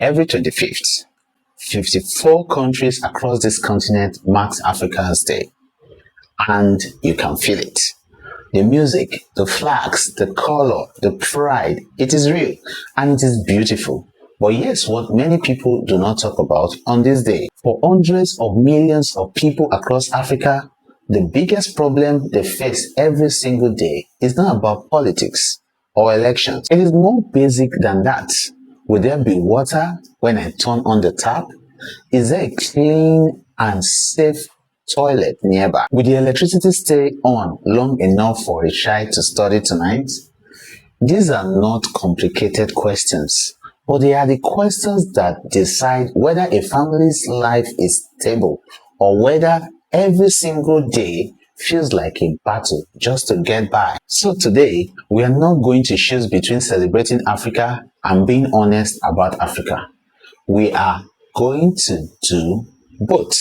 Every 25th, 54 countries across this continent marks Africa's Day. And you can feel it. The music, the flags, the color, the pride, it is real and it is beautiful. But here's what many people do not talk about on this day. For hundreds of millions of people across Africa, the biggest problem they face every single day is not about politics or elections. It is more basic than that. Will there be water when I turn on the tap? Is there a clean and safe toilet nearby? Will the electricity stay on long enough for a child to study tonight? These are not complicated questions, but they are the questions that decide whether a family's life is stable or whether every single day feels like a battle just to get by. So today, we are not going to choose between celebrating Africa and being honest about Africa. We are going to do both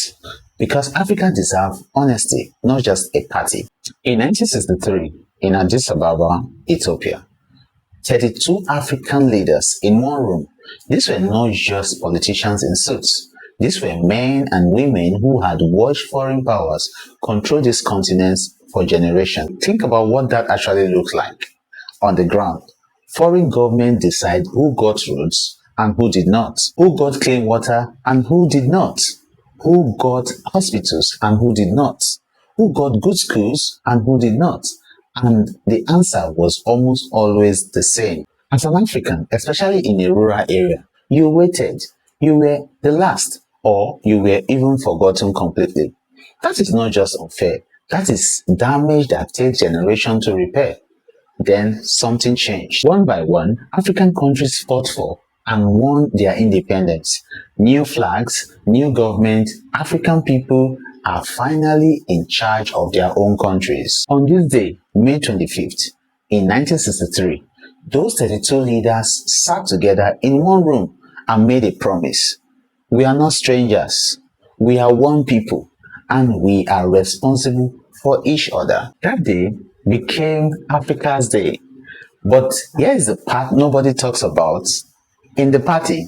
because Africa deserves honesty, not just a party. In 1963, in Addis Ababa, Ethiopia, 32 African leaders in one room. These were not just politicians in suits. These were men and women who had watched foreign powers control these continents for generations. Think about what that actually looks like on the ground. Foreign governments decide who got roads and who did not, who got clean water and who did not, who got hospitals and who did not, who got good schools and who did not. And the answer was almost always the same. As an African, especially in a rural area, you waited, you were the last, or you were even forgotten completely. That is not just unfair. That is damage that takes generations to repair. Then something changed. One by one, African countries fought for and won their independence. New flags, new government, African people are finally in charge of their own countries. On this day, May 25th, in 1963, those 32 leaders sat together in one room and made a promise. We are not strangers. We are one people and we are responsible for each other. That day became Africa's Day. But here is the part nobody talks about. In the party,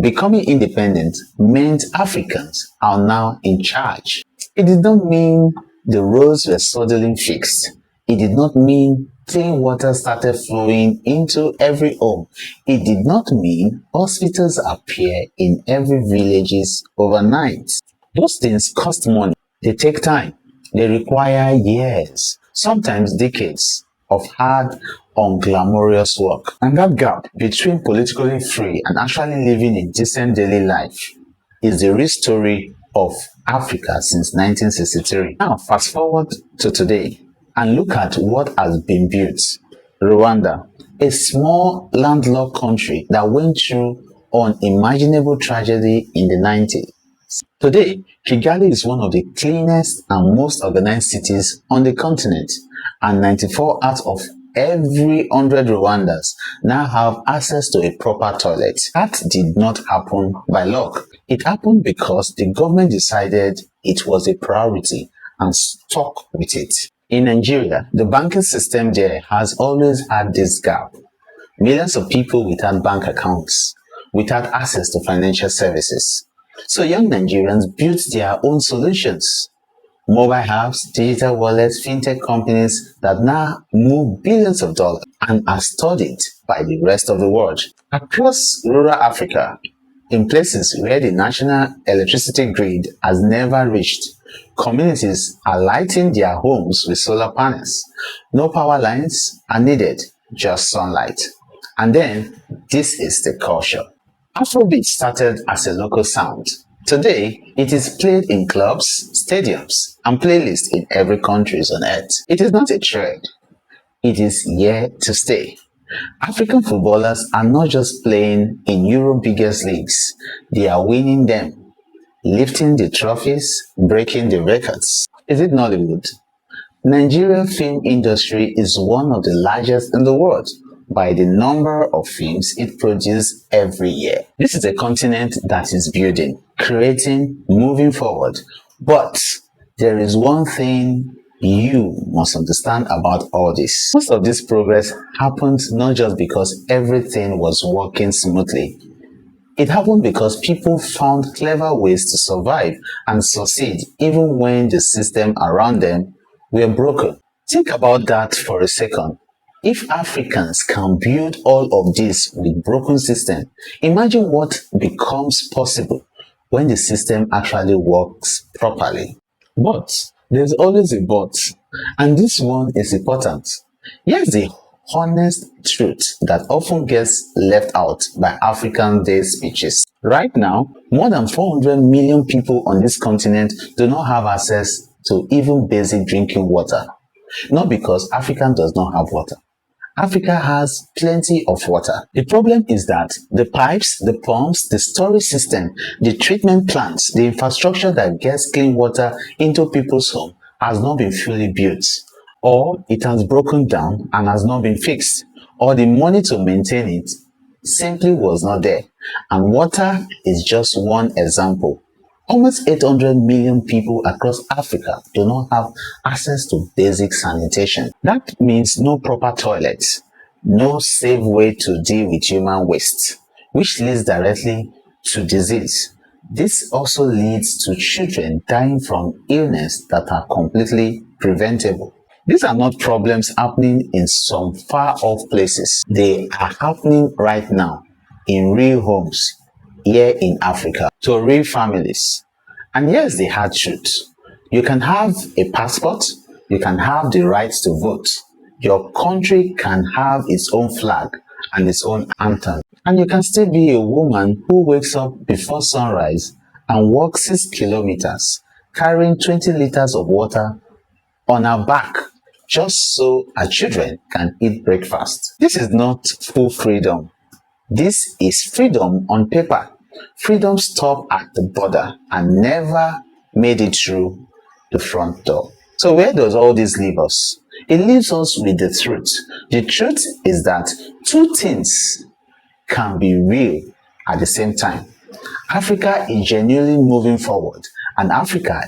becoming independent meant Africans are now in charge. It did not mean the roads were suddenly fixed. It did not mean clean water started flowing into every home. It did not mean hospitals appear in every villages overnight. Those things cost money. They take time. They require years, sometimes decades of hard, unglamorous work. And that gap between politically free and actually living a decent daily life is the real story of Africa since 1963. Now, fast forward to today and look at what has been built. Rwanda, a small landlocked country that went through unimaginable tragedy in the 90s. Today, Kigali is one of the cleanest and most organized cities on the continent, and 94 out of every 100 Rwandans now have access to a proper toilet. That did not happen by luck. It happened because the government decided it was a priority and stuck with it. In Nigeria, the banking system there has always had this gap. Millions of people without bank accounts, without access to financial services. So young Nigerians built their own solutions. Mobile apps, digital wallets, fintech companies that now move billions of dollars and are studied by the rest of the world. Across rural Africa, in places where the national electricity grid has never reached, communities are lighting their homes with solar panels. No power lines are needed, just sunlight. And then, this is the culture. Afrobeat started as a local sound. Today, it is played in clubs, stadiums, and playlists in every country on earth. It is not a trend. It is here to stay. African footballers are not just playing in Europe's biggest leagues. They are winning them, lifting the trophies, breaking the records. Is it Nollywood? Nigerian film industry is one of the largest in the world by the number of films it produces every year. This is a continent that is building, creating, moving forward. But there is one thing you must understand about all this. Most of this progress happened not just because everything was working smoothly. It happened because people found clever ways to survive and succeed even when the system around them were broken. Think about that for a second. If Africans can build all of this with broken system, imagine what becomes possible when the system actually works properly. But there's always a but, and this one is important. Here's the honest truth that often gets left out by African Day speeches. Right now, more than 400 million people on this continent do not have access to even basic drinking water. Not because Africa does not have water. Africa has plenty of water. The problem is that the pipes, the pumps, the storage system, the treatment plants, the infrastructure that gets clean water into people's home has not been fully built, or it has broken down and has not been fixed, or the money to maintain it simply was not there. And water is just one example. Almost 800 million people across Africa do not have access to basic sanitation. That means no proper toilets, no safe way to deal with human waste, which leads directly to disease. This also leads to children dying from illness that are completely preventable. These are not problems happening in some far-off places. They are happening right now in real homes here in Africa to real families. And here's the hard truth. You can have a passport, you can have the right to vote. Your country can have its own flag and its own anthem. And you can still be a woman who wakes up before sunrise and walks 6 kilometers carrying 20 liters of water on her back just so her children can eat breakfast. This is not full freedom. This is freedom on paper. Freedom stopped at the border and never made it through the front door. So where does all this leave us? It leaves us with the truth. The truth is that two things can be real at the same time. Africa is genuinely moving forward, and Africa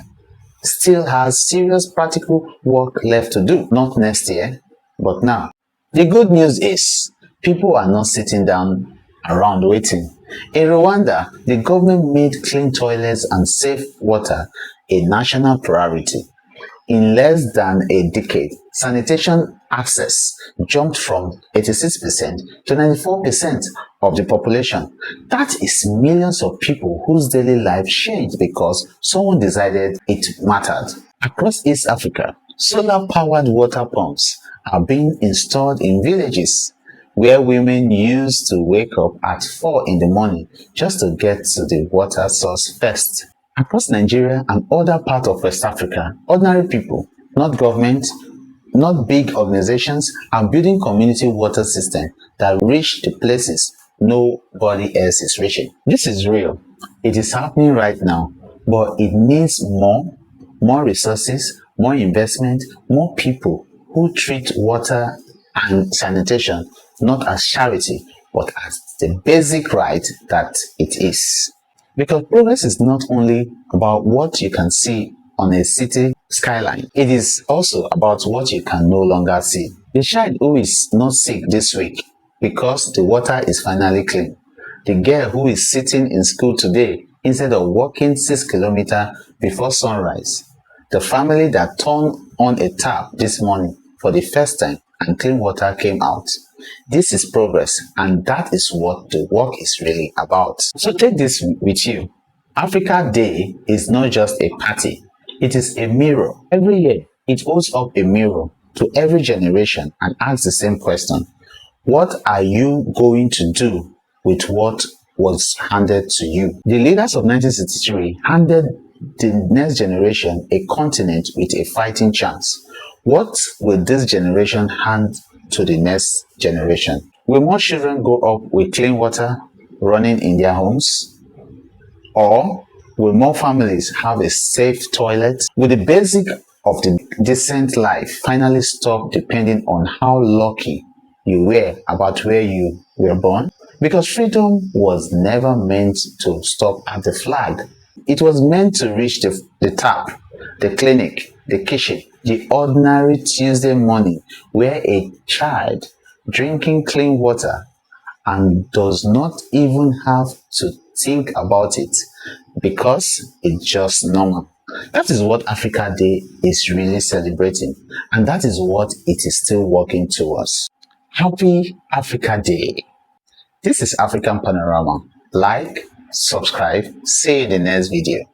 still has serious practical work left to do. Not next year, but now. The good news is people are not sitting down around waiting. In Rwanda, the government made clean toilets and safe water a national priority. In less than a decade, sanitation access jumped from 86% to 94% of the population. That is millions of people whose daily life changed because someone decided it mattered. Across East Africa, solar-powered water pumps are being installed in villages where women used to wake up at 4 in the morning just to get to the water source first. Across Nigeria and other parts of West Africa, ordinary people, not government, not big organizations, are building community water systems that reach the places nobody else is reaching. This is real. It is happening right now, but it needs more resources, more investment, more people who treat water and sanitation not as charity, but as the basic right that it is. Because progress is not only about what you can see on a city skyline, it is also about what you can no longer see. The child who is not sick this week because the water is finally clean. The girl who is sitting in school today instead of walking 6 kilometers before sunrise. The family that turned on a tap this morning for the first time and clean water came out. This is progress, and that is what the work is really about. So take this with you. Africa Day is not just a party, it is a mirror. Every year, it holds up a mirror to every generation and asks the same question. What are you going to do with what was handed to you? The leaders of 1963 handed the next generation a continent with a fighting chance. What will this generation hand to the next generation? Will more children grow up with clean water running in their homes? Or will more families have a safe toilet? Will the basic of the decent life finally stop depending on how lucky you were about where you were born? Because freedom was never meant to stop at the flag. It was meant to reach the tap, the clinic, the kitchen, the ordinary Tuesday morning where a child drinking clean water and does not even have to think about it because it's just normal. That is what Africa Day is really celebrating, and that is what it is still working towards. Happy Africa Day! This is African Panorama. Like, subscribe, see you in the next video.